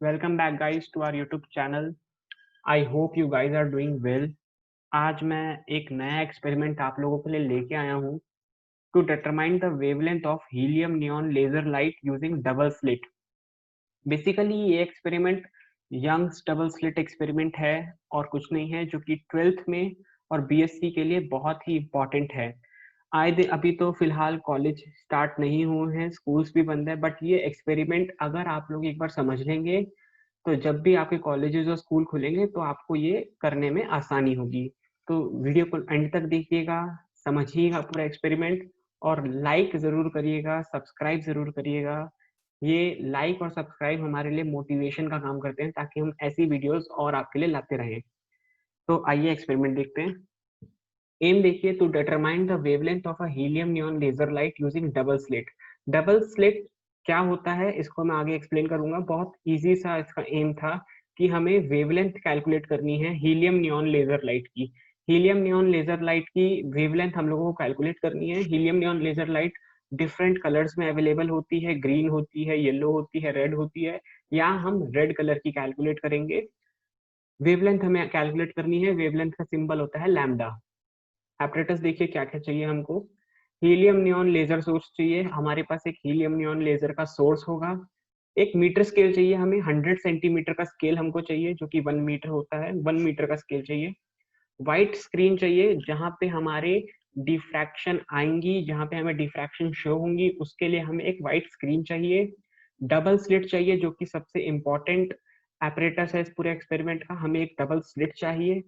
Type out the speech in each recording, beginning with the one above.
Welcome back guys to our YouTube channel. I hope you guys are doing well. आज मैं एक नया experiment आप लोगों के लिए लेके आया हूँ to determine the wavelength of helium neon laser light using double slit. Basically ये experiment young's double slit experiment है और कुछ नहीं है, जो कि 12th में और बीएससी के लिए बहुत ही इम्पोर्टेंट है। आए दिन अभी तो फिलहाल कॉलेज स्टार्ट नहीं हुए हैं, स्कूल्स भी बंद है, बट ये एक्सपेरिमेंट अगर आप लोग एक बार समझ लेंगे तो जब भी आपके कॉलेजेस और स्कूल खुलेंगे तो आपको ये करने में आसानी होगी। तो वीडियो को एंड तक देखिएगा, समझिएगा पूरा एक्सपेरिमेंट और लाइक जरूर करिएगा, सब्सक्राइब जरूर करिएगा। ये लाइक और सब्सक्राइब हमारे लिए मोटिवेशन का काम करते हैं ताकि हम ऐसी वीडियोस और आपके लिए लाते रहें। तो आइए एक्सपेरिमेंट देखते हैं। एम देखिए, to determine the wavelength of a helium neon laser light using double slit. Double slit क्या होता है इसको मैं आगे एक्सप्लेन करूंगा। बहुत इजी सा इसका एम था कि हमें वेवलेंथ कैलकुलेट करनी है हीलियम नियॉन लेजर लाइट की। हीलियम नियॉन लेजर लाइट की वेवलेंथ हम लोगों को कैलकुलेट करनी है। Helium neon laser light different colours में अवेलेबल होती है, ग्रीन होती है, येलो होती है, रेड होती है। यहाँ हम रेड कलर की कैलकुलेट करेंगे। वेवलेंथ हमें कैलकुलेट करनी है, वेवलेंथ का सिंबल होता है लैम्डा। एपरेटस देखिए क्या क्या चाहिए हमको। हीलियम नियॉन लेजर सोर्स चाहिए, हमारे पास एक हीलियम नियॉन लेजर का सोर्स होगा। एक मीटर स्केल चाहिए हमें, 100 सेंटीमीटर का स्केल हमको चाहिए, जो कि 1 मीटर होता है, 1 मीटर का स्केल चाहिए। व्हाइट स्क्रीन चाहिए जहां पे हमारे डिफ्रैक्शन आएंगी, जहां पे हमें डिफ्रैक्शन शो होंगी, उसके लिए हमें एक व्हाइट स्क्रीन चाहिए। डबल स्लिट चाहिए, जो कि सबसे इंपॉर्टेंट एपरेटस है इस पूरे एक्सपेरिमेंट का, हमें एक डबल स्लिट चाहिए।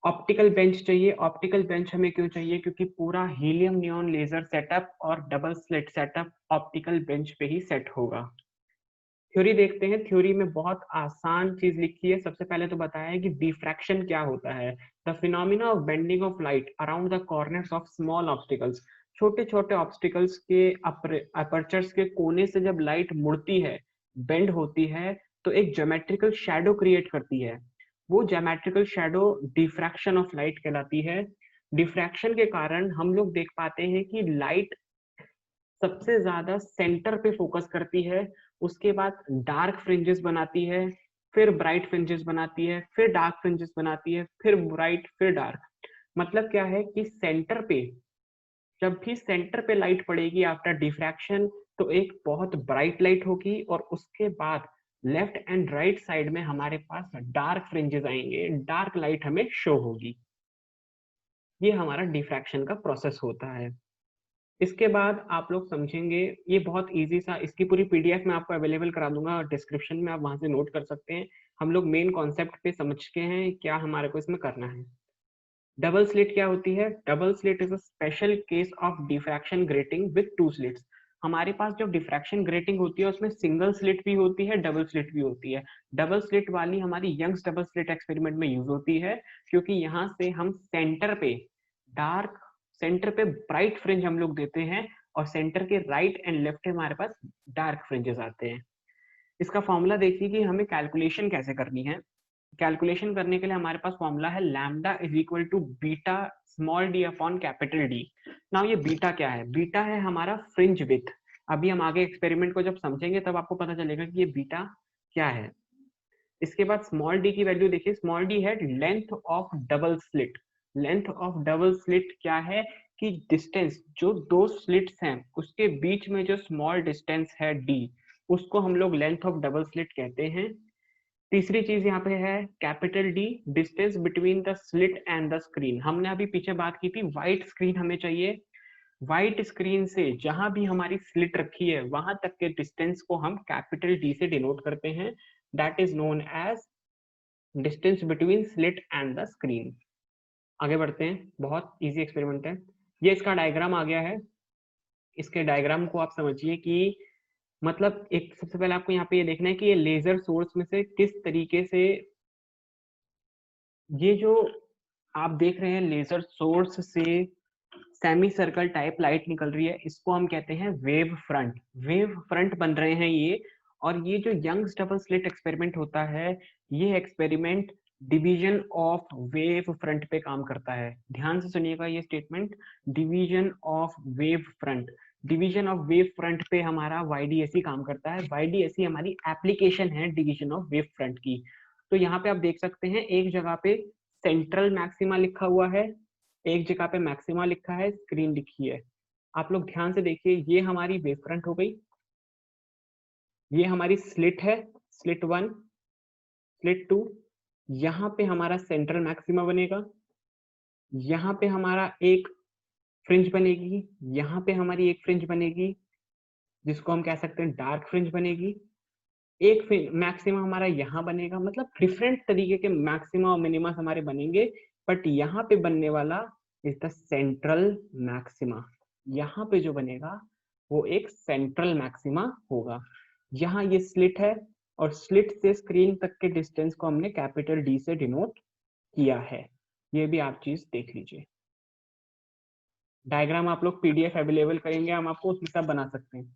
ऑप्टिकल बेंच चाहिए। ऑप्टिकल बेंच हमें क्यों चाहिए? क्योंकि पूरा हीलियम नियॉन लेजर सेटअप और double slit setup optical bench पे ही सेट होगा। थ्योरी देखते हैं। थ्योरी में बहुत आसान चीज लिखी है। सबसे पहले तो बताया है कि डिफ्रैक्शन क्या होता है। The phenomena of bending of light around the corners of small obstacles. छोटे छोटे ऑब्स्टिकल्स के अपर्चर्स के कोने से जब लाइट मुड़ती है, बेंड होती है, तो एक ज्योमेट्रिकल शैडो क्रिएट करती है। वो geometrical shadow diffraction of light कहलाती है। डिफ्रैक्शन के कारण हम लोग देख पाते हैं कि लाइट सबसे ज्यादा सेंटर पे फोकस करती है, उसके बाद डार्क फ्रिंजेस बनाती है, फिर ब्राइट फ्रिंजेस बनाती है, फिर डार्क फ्रिंजेस बनाती है, फिर ब्राइट, फिर डार्क। मतलब क्या है कि सेंटर पे, जब भी सेंटर पे लाइट पड़ेगी आफ्टर डिफ्रैक्शन, तो एक बहुत ब्राइट लाइट होगी और उसके बाद लेफ्ट एंड राइट साइड में हमारे पास डार्क फ्रिंजेस आएंगे, डार्क लाइट हमें शो होगी। ये हमारा डिफ्रैक्शन का प्रोसेस होता है। इसके बाद आप लोग समझेंगे, ये बहुत इजी सा, इसकी पूरी पीडीएफ मैं आपको अवेलेबल करा दूंगा डिस्क्रिप्शन में, आप वहां से नोट कर सकते हैं। हम लोग मेन कॉन्सेप्ट पे समझ के हैं क्या हमारे को इसमें करना है। डबल स्लिट क्या होती है? Double slit is a special case of diffraction grating with two slits. हमारे पास जो डिफ्रैक्शन ग्रेटिंग होती है उसमें सिंगल स्लिट भी होती है, डबल स्लिट भी होती है। डबल स्लिट वाली हमारी यंग्स डबल स्लिट एक्सपेरिमेंट में यूज होती है, क्योंकि यहाँ से हम सेंटर पे डार्क, सेंटर पे ब्राइट फ्रिंज हम लोग देते हैं और सेंटर के राइट एंड लेफ्ट हमारे पास डार्क फ्रिंजेस आते हैं। इसका फॉर्मूला देखिए कि हमें कैलकुलेशन कैसे करनी है। कैलकुलेशन करने के लिए हमारे पास फॉर्मूला है lambda is equal to beta small D upon capital D. Now ये बीटा क्या है? बीटा है हमारा फ्रिंज विथ। अभी हम आगे एक्सपेरिमेंट को जब समझेंगे तब आपको पता चलेगा कि ये बीटा क्या है। इसके बाद स्मॉल डी की वैल्यू देखिए, स्मॉल डी है length of double slit. Length of double slit क्या है कि डिस्टेंस, जो दो स्लिट्स हैं उसके बीच में जो स्मॉल डिस्टेंस है डी, उसको हम लोग लेंथ ऑफ डबल स्लिट कहते हैं। तीसरी चीज यहाँ पे है capital D, distance between the slit and the screen. हमने अभी पीछे बात की थी व्हाइट स्क्रीन हमें चाहिए। व्हाइट स्क्रीन से जहां भी हमारी स्लिट रखी है वहां तक के डिस्टेंस को हम कैपिटल डी से डिनोट करते हैं। That is known as distance between slit and the screen. आगे बढ़ते हैं, बहुत इजी एक्सपेरिमेंट है। ये इसका डायग्राम आ गया है। इसके डायग्राम को आप समझिए कि मतलब एक, सबसे पहले आपको यहाँ पे ये देखना है कि ये लेजर सोर्स में से किस तरीके से, ये जो आप देख रहे हैं लेजर सोर्स से सेमी सर्कल टाइप लाइट निकल रही है, इसको हम कहते हैं वेव फ्रंट। वेव फ्रंट बन रहे हैं ये। और ये जो यंग्स डबल स्लिट एक्सपेरिमेंट होता है, ये experiment division of wave front पे काम करता है। ध्यान से सुनिएगा ये statement, division of wave front. Division of wave front पे हमारा YDSE काम करता है। YDSE हमारी एप्लीकेशन है डिवीजन ऑफ वेव फ्रंट की। तो यहाँ पे आप देख सकते हैं एक जगह पे सेंट्रल मैक्सिमा लिखा हुआ है, एक जगह पे मैक्सिमा लिखा है, स्क्रीन लिखी है। आप लोग ध्यान से देखिए, ये हमारी वेव फ्रंट हो गई, ये हमारी स्लिट है, स्लिट 1, स्लिट 2, यहाँ पे हमारा सेंट्रल मैक्सिमा बनेगा, यहाँ पे हमारा एक फ्रिंज बनेगी, यहाँ पे हमारी एक फ्रिंज बनेगी जिसको हम कह सकते हैं डार्क फ्रिंज बनेगी, एक मैक्सिमा हमारा यहाँ बनेगा। मतलब डिफरेंट तरीके के मैक्सिमा और मिनिमा हमारे बनेंगे, बट यहाँ पे बनने वाला इज द सेंट्रल मैक्सिमा। यहाँ पे जो बनेगा वो एक सेंट्रल मैक्सिमा होगा। यहाँ ये स्लिट है और स्लिट से स्क्रीन तक के डिस्टेंस को हमने कैपिटल D से डिनोट किया है। ये भी आप चीज देख लीजिए। डायग्राम आप लोग PDF अवेलेबल करेंगे, हम आपको उसमें सब बना सकते हैं।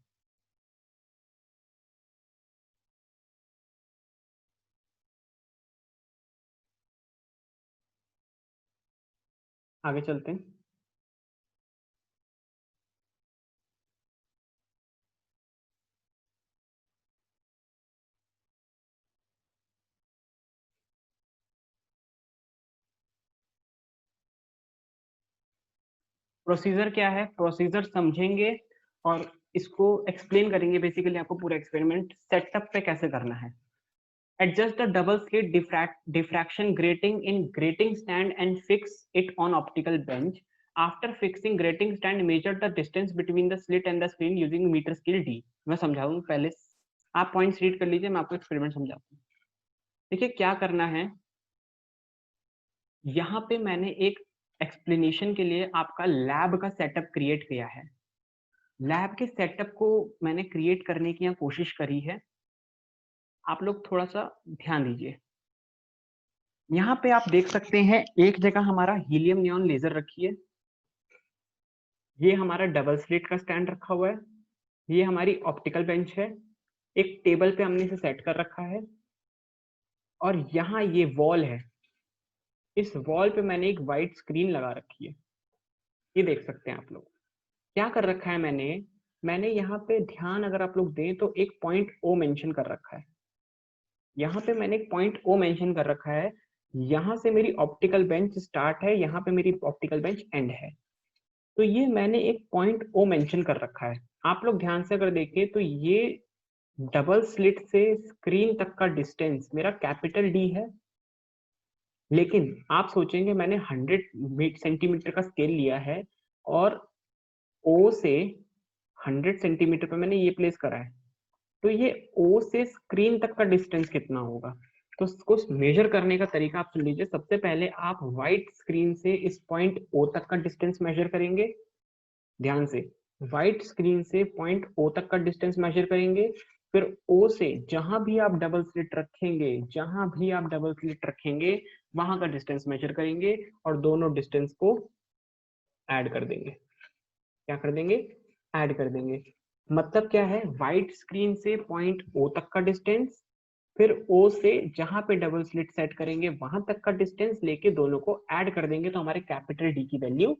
आगे चलते हैं। प्रोसीजर क्या है, प्रोसीजर समझेंगे और इसको एक्सप्लेन करेंगे। बेसिकली आपको पूरा एक्सपेरिमेंट सेटअप पे कैसे करना है। Adjust the double slit diffraction grating in grating stand and fix it on optical bench. After fixing grating stand measure the distance between the slit and the screen using metre scale D। मैं समझाऊं पहले, आप points read कर लीजिए, मैं आपको experiment समझाता हूँ। देखिए क्या करना है, यहाँ पे मैंने एक एक्सप्लेनेशन के लिए आपका लैब का सेटअप क्रिएट किया है। लैब के सेटअप को मैंने क्रिएट करने की यहाँ कोशिश करी है, आप लोग थोड़ा सा ध्यान दीजिए। यहाँ पे आप देख सकते हैं एक जगह हमारा हीलियम नियॉन लेजर रखी है, ये हमारा डबल स्लिट का स्टैंड रखा हुआ है, ये हमारी ऑप्टिकल बेंच है, एक टेबल पे हमने इसे सेट कर रखा है, और यहाँ ये वॉल है, इस वॉल पे मैंने एक वाइट स्क्रीन लगा रखी है। ये देख सकते हैं आप लोग क्या कर रखा है मैंने, मैंने यहाँ पे ध्यान अगर आप लोग दें तो एक पॉइंट O मेंशन कर रखा है। यहाँ पे मैंने एक पॉइंट O मेंशन कर रखा है, यहाँ से मेरी ऑप्टिकल बेंच स्टार्ट है, यहाँ पे मेरी ऑप्टिकल बेंच एंड है। तो ये मैंने एक पॉइंट O मेंशन कर रखा है। आप लोग ध्यान से अगर देखें तो ये डबल स्लिट से स्क्रीन तक का डिस्टेंस मेरा कैपिटल D है, लेकिन आप सोचेंगे मैंने 100 सेंटीमीटर का स्केल लिया है और O से 100 सेंटीमीटर पे मैंने ये प्लेस करा है, तो ये O से स्क्रीन तक का डिस्टेंस कितना होगा। तो उसको मेजर करने का तरीका आप सुन लीजिए। सबसे पहले आप व्हाइट स्क्रीन से इस पॉइंट O तक का डिस्टेंस मेजर करेंगे, ध्यान से व्हाइट स्क्रीन से पॉइंट O तक का डिस्टेंस मेजर करेंगे, फिर O से जहां भी आप डबल स्लिट रखेंगे, जहां भी आप डबल स्लिट रखेंगे वहां का डिस्टेंस मेजर करेंगे और दोनों डिस्टेंस को ऐड कर देंगे। क्या कर देंगे, ऐड कर देंगे। मतलब क्या है, व्हाइट स्क्रीन से पॉइंट O तक का डिस्टेंस, फिर O से जहां पे डबल स्लिट सेट करेंगे वहां तक का डिस्टेंस लेके दोनों को ऐड कर देंगे, तो हमारे कैपिटल D की वैल्यू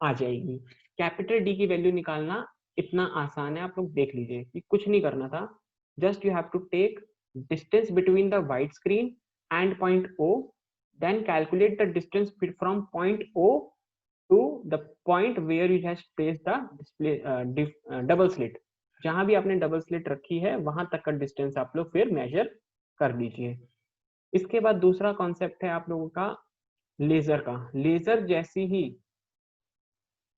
आ जाएगी। कैपिटल D की वैल्यू निकालना इतना आसान है, आप लोग देख लीजिए कि कुछ नहीं करना था, just you have to take distance between the white screen and point O, then calculate the distance from point O to the point where you has placed the display double slit। जहां भी आपने double slit रखी है वहां तक का distance आप लोग फिर मेजर कर लीजिए। इसके बाद दूसरा कॉन्सेप्ट है आप लोगों का लेजर का। लेजर जैसी ही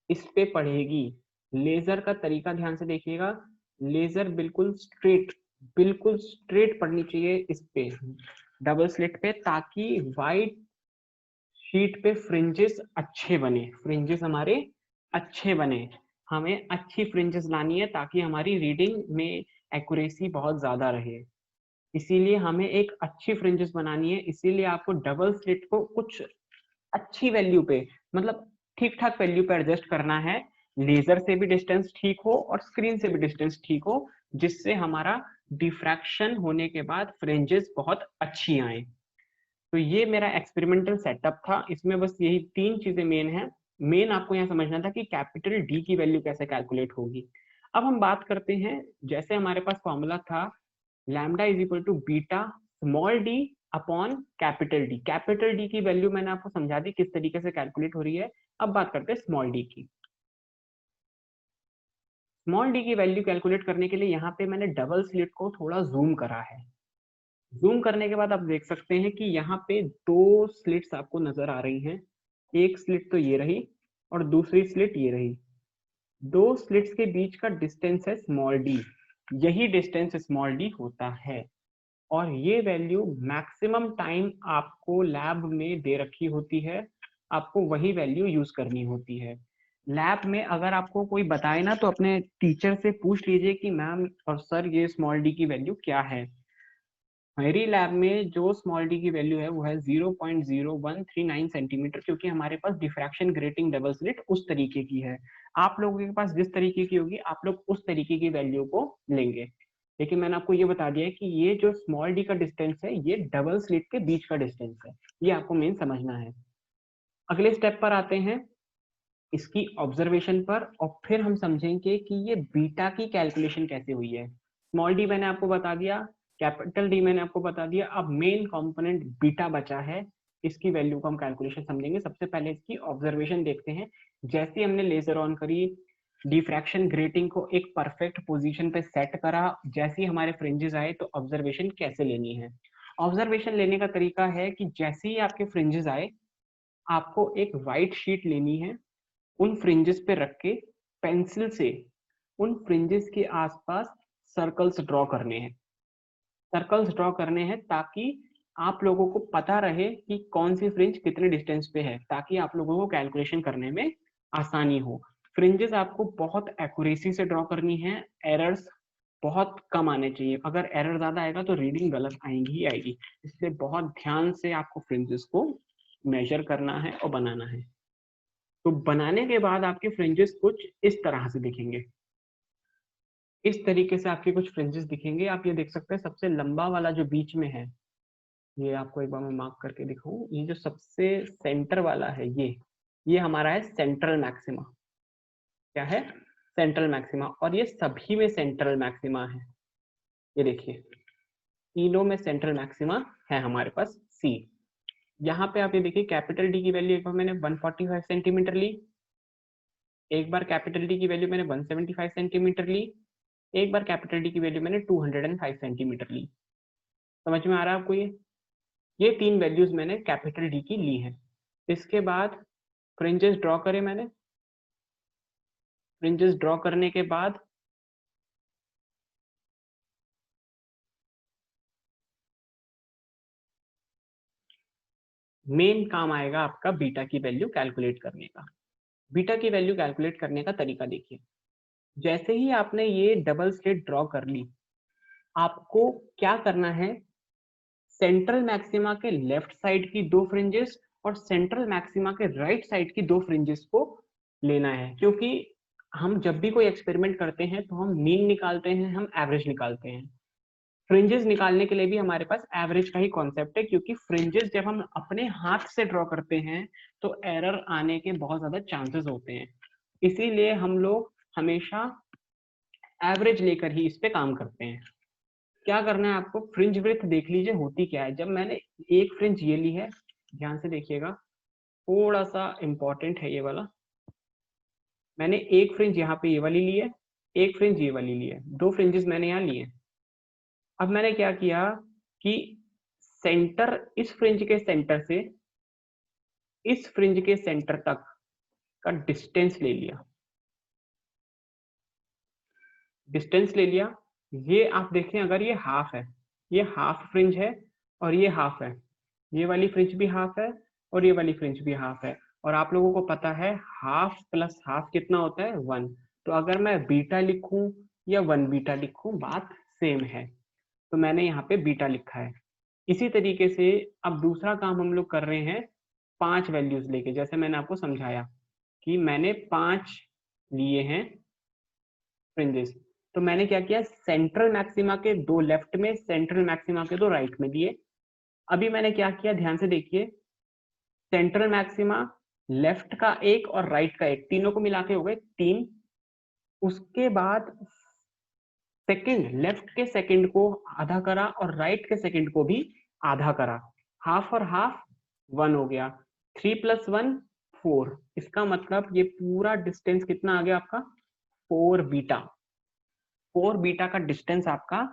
इस पे पड़ेगी, लेजर का तरीका ध्यान से देखिएगा, लेजर बिल्कुल स्ट्रेट पड़नी चाहिए इस पे डबल स्लिट पे, ताकि वाइट शीट पे फ्रिंजेस अच्छे बने, फ्रिंजेस हमारे अच्छे बने। हमें अच्छी फ्रिंजेस लानी है ताकि हमारी रीडिंग में एक्यूरेसी बहुत ज्यादा रहे, इसीलिए हमें एक अच्छी फ्रिंजेस बनानी है। इसीलिए आपको डबल स्लिट को कुछ अच्छी वैल्यू पे, मतलब ठीक ठाक वैल्यू पे एडजस्ट करना है, लेजर से भी डिस्टेंस ठीक हो और स्क्रीन से भी डिस्टेंस ठीक हो, जिससे हमारा डिफ्रैक्शन होने के बाद फ्रिंजेस बहुत अच्छी आए। तो ये मेरा एक्सपेरिमेंटल सेटअप था, इसमें बस यही 3 चीजें मेन है। मेन आपको यहाँ समझना था कि कैपिटल D की वैल्यू कैसे कैलकुलेट होगी। अब हम बात करते हैं, जैसे हमारे पास फॉर्मूला था lambda is equal to beta small D upon capital D. Capital D की वैल्यू मैंने आपको समझा दी किस तरीके से कैलकुलेट हो रही है। अब बात करते हैं स्मॉल डी की। स्मॉल डी की वैल्यू कैलकुलेट करने के लिए यहाँ पे मैंने डबल स्लिट को थोड़ा जूम करा है। जूम करने के बाद आप देख सकते हैं कि यहाँ पे दो स्लिट्स आपको नजर आ रही हैं। एक स्लिट तो ये रही और दूसरी स्लिट ये रही। दो स्लिट्स के बीच का डिस्टेंस है स्मॉल डी, यही डिस्टेंस स्मॉल डी होता है। और ये वैल्यू मैक्सिमम टाइम आपको लैब में दे रखी होती है, आपको वही वैल्यू यूज करनी होती है। लैब में अगर आपको कोई बताए ना तो अपने टीचर से पूछ लीजिए कि मैम और सर ये स्मॉल डी की वैल्यू क्या है। मेरी लैब में जो स्मॉल डी की वैल्यू है वो है 0.0139 सेंटीमीटर, क्योंकि हमारे पास डिफ्रैक्शन ग्रेटिंग डबल स्लिट उस तरीके की है। आप लोगों के पास जिस तरीके की होगी आप लोग उस तरीके की वैल्यू को लेंगे। लेकिन मैंने आपको ये बता दिया है कि ये जो स्मॉल डी का डिस्टेंस है ये डबल स्लिट के बीच का डिस्टेंस है, ये आपको मेन समझना है। अगले स्टेप पर आते हैं, इसकी ऑब्जर्वेशन पर, और फिर हम समझेंगे कि ये बीटा की कैलकुलेशन कैसे हुई है। स्मॉल डी मैंने आपको बता दिया, कैपिटल डी मैंने आपको बता दिया, अब मेन कंपोनेंट बीटा बचा है। इसकी वैल्यू को हम कैलकुलेशन समझेंगे। सबसे पहले इसकी ऑब्जर्वेशन देखते हैं। जैसे हमने लेजर ऑन करी, डिफ्रैक्शन ग्रेटिंग को एक परफेक्ट पोजीशन पे सेट करा, जैसे ही हमारे फ्रिंजेस आए तो ऑब्जर्वेशन कैसे लेनी है। ऑब्जर्वेशन लेने का तरीका है कि जैसे ही आपके फ्रिंजेस आए आपको एक व्हाइट शीट लेनी है, उन फ्रिंजेस पे रख के पेंसिल से उन फ्रिंजेस के आसपास सर्कल्स ड्रॉ करने हैं। सर्कल्स ड्रॉ करने हैं ताकि आप लोगों को पता रहे कि कौन सी फ्रिंज कितने डिस्टेंस पे है, ताकि आप लोगों को कैलकुलेशन करने में आसानी हो। फ्रिंजेस आपको बहुत एक्यूरेसी से ड्रॉ करनी है, एरर्स बहुत कम आने चाहिए। अगर एरर ज्यादा आएगा तो रीडिंग गलत आएंगी ही आएगी, इसलिए बहुत ध्यान से आपको फ्रिंजेस को मेजर करना है और बनाना है। तो बनाने के बाद आपके फ्रिंजेस कुछ इस तरह से दिखेंगे। इस तरीके से आपके कुछ फ्रिंजेस दिखेंगे। आप ये देख सकते हैं सबसे लंबा वाला जो बीच में है, ये आपको एक बार मैं मार्क करके दिखाऊं, ये जो सबसे सेंटर वाला है ये हमारा है सेंट्रल मैक्सिमा। क्या है? Central maxima. और ये सभी में सेंट्रल मैक्सिमा है। ये देखिए तीनों में सेंट्रल मैक्सिमा है हमारे पास सी। यहाँ पे आप ये देखिए कैपिटल डी की वैल्यू एक बार मैंने 145 सेंटीमीटर ली, एक बार कैपिटल डी की वैल्यू मैंने 175 सेंटीमीटर ली, एक बार कैपिटल डी की वैल्यू मैंने 205 सेंटीमीटर ली। समझ में आ रहा है आपको? ये तीन वैल्यूज मैंने कैपिटल डी की ली है। इसके बाद फ्रिंजेस ड्रॉ करे मैंने। फ्रिंजेस ड्रॉ करने के बाद मेन काम आएगा आपका बीटा की वैल्यू कैलकुलेट करने का। बीटा की वैल्यू कैलकुलेट करने का तरीका देखिए। जैसे ही आपने ये डबल स्लिट ड्रॉ कर ली, आपको क्या करना है, सेंट्रल मैक्सिमा के लेफ्ट साइड की दो फ्रिंजेस और सेंट्रल मैक्सिमा के राइट साइड की दो फ्रिंजेस को लेना है। क्योंकि हम जब भी कोई एक्सपेरिमेंट करते हैं तो हम मीन निकालते हैं, हम एवरेज निकालते हैं। फ्रिंजेस निकालने के लिए भी हमारे पास एवरेज का ही कॉन्सेप्ट है, क्योंकि फ्रिंजेस जब हम अपने हाथ से ड्रॉ करते हैं तो एरर आने के बहुत ज्यादा चांसेस होते हैं। इसीलिए हम लोग हमेशा एवरेज लेकर ही इस पे काम करते हैं। क्या करना है आपको, फ्रिंज विड्थ देख लीजिए होती क्या है। जब मैंने एक फ्रिंज ये ली है, ध्यान से देखिएगा, थोड़ा सा इंपॉर्टेंट है ये वाला। मैंने एक फ्रिंज यहाँ पे ये वाली ली है, एक फ्रिंज ये वाली ली है, दो फ्रिंजेस मैंने यहाँ लिए। अब मैंने क्या किया कि सेंटर, इस फ्रिंज के सेंटर से इस फ्रिंज के सेंटर तक का डिस्टेंस ले लिया। डिस्टेंस ले लिया, ये आप देखें अगर ये हाफ है, ये हाफ फ्रिंज है और ये हाफ है, ये वाली फ्रिंज भी हाफ है और ये वाली फ्रिंज भी हाफ है। और आप लोगों को पता है हाफ प्लस हाफ कितना होता है? 1। तो अगर मैं बीटा लिखूं या 1 बीटा लिखूं बात सेम है, तो मैंने यहाँ पे बीटा लिखा है। इसी तरीके से अब दूसरा काम हम लोग कर रहे हैं 5 वैल्यूज लेके। जैसे मैंने आपको समझाया कि मैंने 5 लिए हैं फ्रिंजेस, तो मैंने क्या किया, सेंट्रल मैक्सिमा के दो लेफ्ट में, सेंट्रल मैक्सिमा के दो राइट में दिए। अभी मैंने क्या किया, ध्यान से देखिए, सेंट्रल मैक्सिमा लेफ्ट का एक और राइट का एक, तीनों को मिला के हो गए 3। उसके बाद सेकंड, लेफ्ट के सेकंड को आधा करा और राइट के सेकंड को भी आधा करा, हाफ और हाफ 1 हो गया, 3 + 1 4। इसका मतलब ये पूरा डिस्टेंस कितना आ गया आपका 4 बीटा। 4 बीटा का डिस्टेंस आपका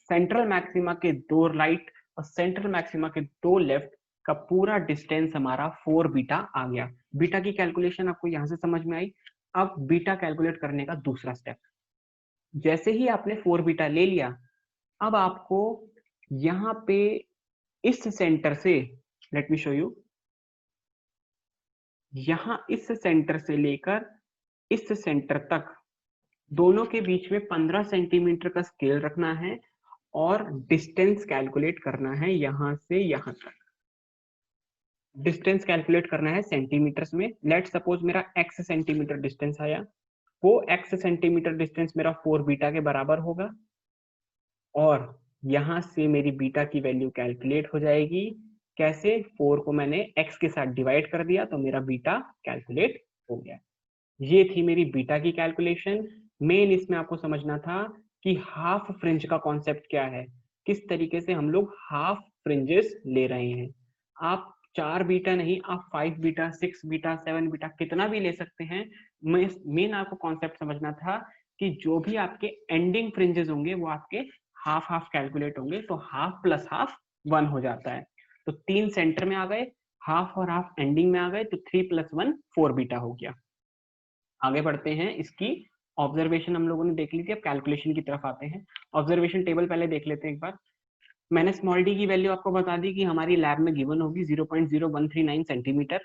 सेंट्रल मैक्सिमा के 2 राइट और सेंट्रल मैक्सिमा के 2 लेफ्ट का पूरा डिस्टेंस हमारा 4 बीटा आ गया। बीटा की कैलकुलेशन आपको यहां से समझ में आई। अब बीटा कैलकुलेट करने का दूसरा स्टेप, जैसे ही आपने 4 बीटा ले लिया, अब आपको यहाँ पे इस सेंटर से, लेट मी शो यू, यहाँ इस सेंटर से लेकर इस सेंटर तक दोनों के बीच में 15 सेंटीमीटर का स्केल रखना है और डिस्टेंस कैलकुलेट करना है यहां से यहां तक। डिस्टेंस कैलकुलेट करना है सेंटीमीटर्स में। लेट सपोज मेरा x सेंटीमीटर डिस्टेंस आया, वो x सेंटीमीटर डिस्टेंस मेरा 4 बीटा के बराबर होगा और यहां से मेरी बीटा की वैल्यू कैलकुलेट हो जाएगी। कैसे? 4 को मैंने x के साथ डिवाइड कर दिया तो मेरा बीटा कैलकुलेट हो गया। ये थी मेरी बीटा की कैलकुलेशन। मेन इसमें आपको समझना था कि हाफ फ्रिंज का कॉन्सेप्ट क्या है, किस तरीके से हम लोग हाफ फ्रिंजेस ले रहे हैं। आप 4 बीटा नहीं, आप 5 बीटा, 6 बीटा, 7 बीटा कितना भी ले सकते हैं। मेन आपको कॉन्सेप्ट समझना था कि जो भी आपके एंडिंग फ्रिंजेस होंगे वो आपके हाफ हाफ कैलकुलेट होंगे, तो हाफ प्लस हाफ 1 हो जाता है। तो 3 सेंटर में आ गए, हाफ और हाफ एंडिंग में आ गए, तो 3 + 1 4 बीटा हो गया। आगे बढ़ते हैं, इसकी ऑब्जर्वेशन हम लोगों ने देख ली थी, अब कैलकुलेशन की तरफ आते हैं। ऑब्जर्वेशन टेबल पहले देख लेते हैं एक बार। मैंने स्मॉल डी की वैल्यू आपको बता दी कि हमारी लैब में गिवन होगी 0.0139 सेंटीमीटर।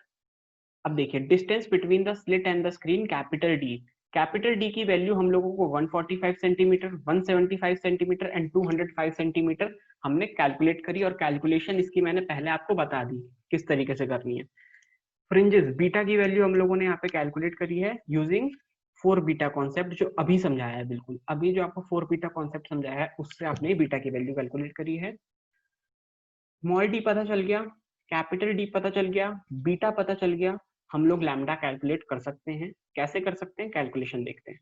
अब देखिए, distance between the slit and the screen capital D. Capital D की वैल्यू हम लोगों को 145 सेंटीमीटर, 175 सेंटीमीटर एंड 205 सेंटीमीटर हमने कैलकुलेट करी, और कैलकुलेशन इसकी मैंने पहले आपको बता दी किस तरीके से करनी है। फ्रिंजेस बीटा की वैल्यू हम लोगों ने यहाँ पे कैलकुलेट करी है यूजिंग 4 बीटा कॉन्सेप्ट, जो अभी समझाया है। बिल्कुल अभी जो आपको 4 बीटा कॉन्सेप्ट समझाया है उससे आपने बीटा की वैल्यू कैलकुलेट करी है। स्मॉल डी पता चल गया, कैपिटल डी पता चल गया, बीटा पता चल गया। हम लोग लैम्डा कैलकुलेट कर सकते हैं। कैसे कर सकते हैं, कैलकुलेशन देखते हैं।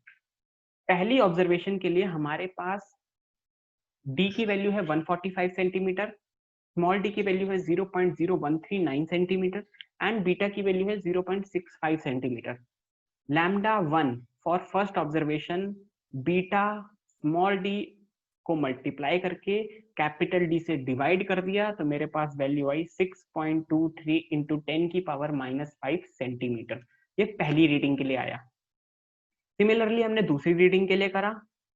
पहली ऑब्जर्वेशन के लिए हमारे पास डी की वैल्यू है 145 सेंटीमीटर, स्मॉल डी की वैल्यू है 0.0139 सेंटीमीटर एंड बीटा की वैल्यू है 0.65 centimetre. Lambda 1 for first observation, beta small D को मल्टीप्लाई करके कैपिटल डी से डिवाइड कर दिया तो मेरे पास वैल्यू आई 6.23 इंटू 10⁻⁵ सेंटीमीटर। ये पहली रीडिंग के लिए आया। सिमिलरली हमने दूसरी रीडिंग के लिए करा,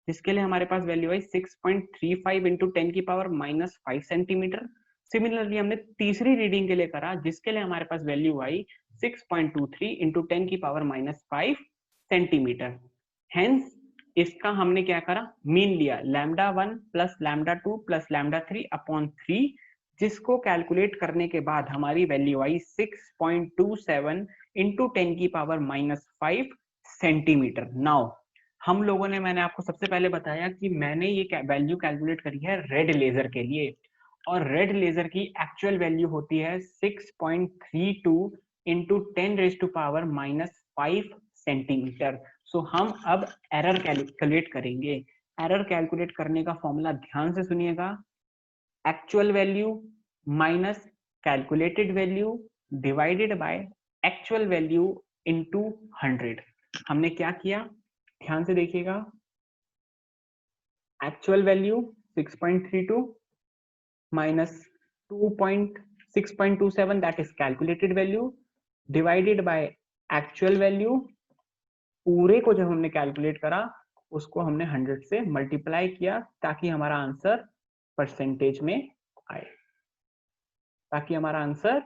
जिसके लिए हमारे पास वैल्यू आई 6.35 इंटू 10⁻⁵ सेंटीमीटर। सिमिलरली हमने तीसरी रीडिंग के लिए करा, जिसके लिए हमारे पास वैल्यू आई 6.23 इंटू 10⁻⁵ सेंटीमीटर। हेंस इसका हमने क्या करा, मीन लिया, λ1 + λ2 + λ3 अपॉन 3, जिसको कैलकुलेट करने के बाद हमारी वैल्यू आई 6.27 इंटू 10⁻⁵ सेंटीमीटर। नाउ हम लोगों ने, मैंने आपको सबसे पहले बताया कि मैंने ये वैल्यू कैलकुलेट करी है रेड लेजर के लिए, और रेड लेजर की एक्चुअल वैल्यू होती है 6.32 इंटू 10⁻⁵ सेंटीमीटर। सो हम अब एरर कैलकुलेट करेंगे। एरर कैलकुलेट करने का फॉर्मूला ध्यान से सुनिएगा, actual value minus calculated value divided by actual value into 100। हमने क्या किया, ध्यान से देखिएगा, actual value 6.32 minus 6.27 that is calculated value divided by actual value। पूरे को जब हमने कैलकुलेट करा उसको हमने 100 से मल्टीप्लाई किया ताकि हमारा आंसर परसेंटेज में आए, ताकि हमारा आंसर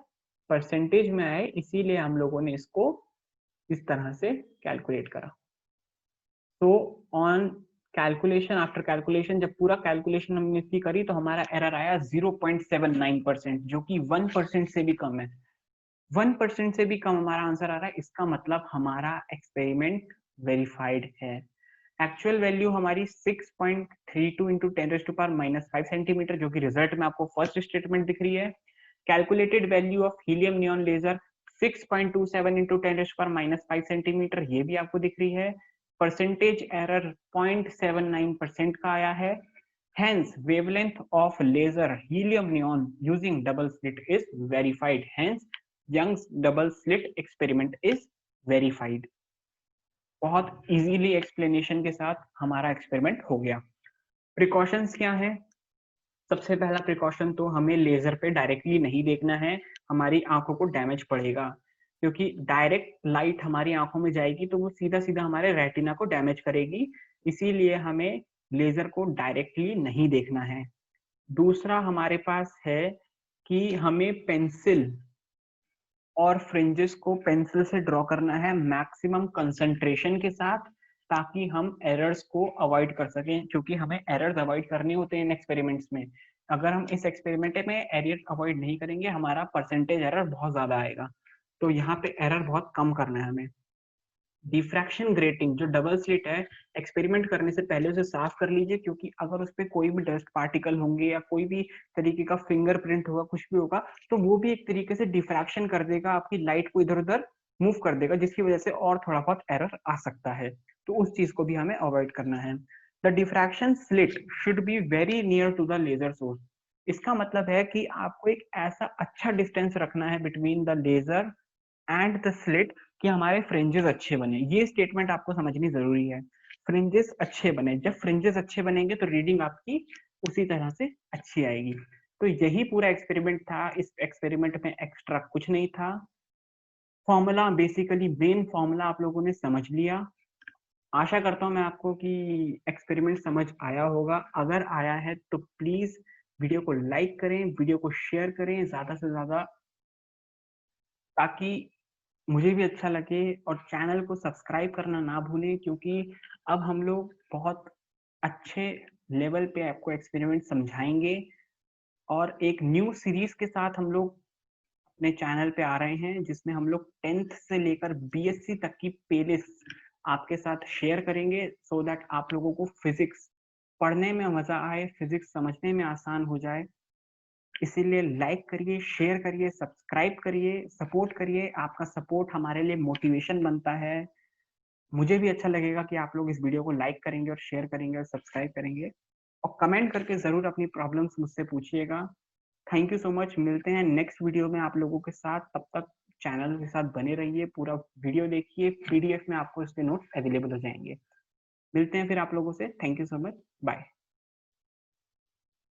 परसेंटेज में आए, इसीलिए हम लोगों ने इसको इस तरह से कैलकुलेट करा। तो ऑन कैलकुलेशन, आफ्टर कैलकुलेशन, जब पूरा कैलकुलेशन हमने इसकी करी तो हमारा एरर आया 0.79%, जो कि 1% से भी कम है। 1% से भी कम हमारा आंसर आ रहा है, इसका मतलब हमारा एक्सपेरिमेंट वेरीफाइड है। एक्चुअल वैल्यू हमारी 6.32 इंटू 10⁻⁵ सेंटीमीटर, जो कि रिजल्ट में आपको फर्स्ट स्टेटमेंट दिख रही है। Calculated value of helium neon laser 6.27 into 10⁻⁵ centimetre, ये भी आपको दिख रही है। परसेंटेज एरर 0.79% का आया है। Hence, wavelength of laser helium neon using double slit is verified. Hence, Young's double slit experiment is verified. बहुत इजीली एक्सप्लेनेशन के साथ हमारा एक्सपेरिमेंट हो गया। प्रिकॉशंस क्या है? सबसे पहला प्रिकॉशन तो हमें लेजर पे डायरेक्टली नहीं देखना है, हमारी आंखों को डैमेज पड़ेगा, क्योंकि डायरेक्ट लाइट हमारी आंखों में जाएगी तो वो सीधा सीधा हमारे रेटिना को डैमेज करेगी, इसीलिए हमें लेजर को डायरेक्टली नहीं देखना है। दूसरा हमारे पास है कि हमें पेंसिल और फ्रिंजेस को पेंसिल से ड्रॉ करना है मैक्सिमम कंसंट्रेशन के साथ, ताकि हम एरर्स को अवॉइड कर सकें, क्योंकि हमें एरर्स अवॉइड करने होते हैं इन एक्सपेरिमेंट्स में। अगर हम इस एक्सपेरिमेंट में एरर अवॉइड नहीं करेंगे, हमारा परसेंटेज एरर बहुत ज्यादा आएगा, तो यहाँ पे एरर बहुत कम करना है हमें। डिफ्रैक्शन ग्रेटिंग जो डबल स्लिट है, एक्सपेरिमेंट करने से पहले उसे साफ कर लीजिए, क्योंकि अगर उस पर कोई भी डस्ट पार्टिकल होंगे या कोई भी तरीके का फिंगरप्रिंट होगा, कुछ भी होगा, तो वो भी एक तरीके से डिफ्रैक्शन कर देगा, आपकी लाइट को इधर उधर मूव कर देगा, जिसकी वजह से और थोड़ा बहुत एरर आ सकता है, तो उस चीज को भी हमें अवॉइड करना है। The diffraction slit should be very near to the laser source. इसका मतलब है कि आपको एक ऐसा अच्छा डिस्टेंस रखना है between the laser and the slit कि हमारे फ्रिंजेस अच्छे बने। ये स्टेटमेंट आपको समझनी जरूरी है, फ्रिंजेस अच्छे बने। जब फ्रिंजेस अच्छे बनेंगे तो रीडिंग आपकी उसी तरह से अच्छी आएगी। तो यही पूरा एक्सपेरिमेंट था। इस एक्सपेरिमेंट में एक्स्ट्रा कुछ नहीं था। फॉर्मूला बेसिकली मेन फॉर्मूला आप लोगों ने समझ लिया। आशा करता हूँ मैं आपको कि एक्सपेरिमेंट समझ आया होगा। अगर आया है तो प्लीज वीडियो को लाइक करें, वीडियो को शेयर करें ज्यादा से ज्यादा, ताकि मुझे भी अच्छा लगे, और चैनल को सब्सक्राइब करना ना भूलें, क्योंकि अब हम लोग बहुत अच्छे लेवल पे आपको एक्सपेरिमेंट समझाएंगे, और एक न्यू सीरीज के साथ हम लोग अपने चैनल पे आ रहे हैं, जिसमें हम लोग 10th से लेकर बीएससी तक की प्लेलिस्ट आपके साथ शेयर करेंगे, सो दैट आप लोगों को फिजिक्स पढ़ने में मजा आए, फिजिक्स समझने में आसान हो जाए। इसीलिए लाइक करिए, शेयर करिए, सब्सक्राइब करिए, सपोर्ट करिए। आपका सपोर्ट हमारे लिए मोटिवेशन बनता है। मुझे भी अच्छा लगेगा कि आप लोग इस वीडियो को लाइक करेंगे और शेयर करेंगे और सब्सक्राइब करेंगे, और कमेंट करके जरूर अपनी प्रॉब्लम्स मुझसे पूछिएगा। Thank you so much. मिलते हैं नेक्स्ट वीडियो में आप लोगों के साथ। तब तक चैनल के साथ बने रहिए, पूरा वीडियो देखिए, पीडीएफ में आपको इसके नोट्स अवेलेबल हो जाएंगे। मिलते हैं फिर आप लोगों से। Thank you so much. Bye.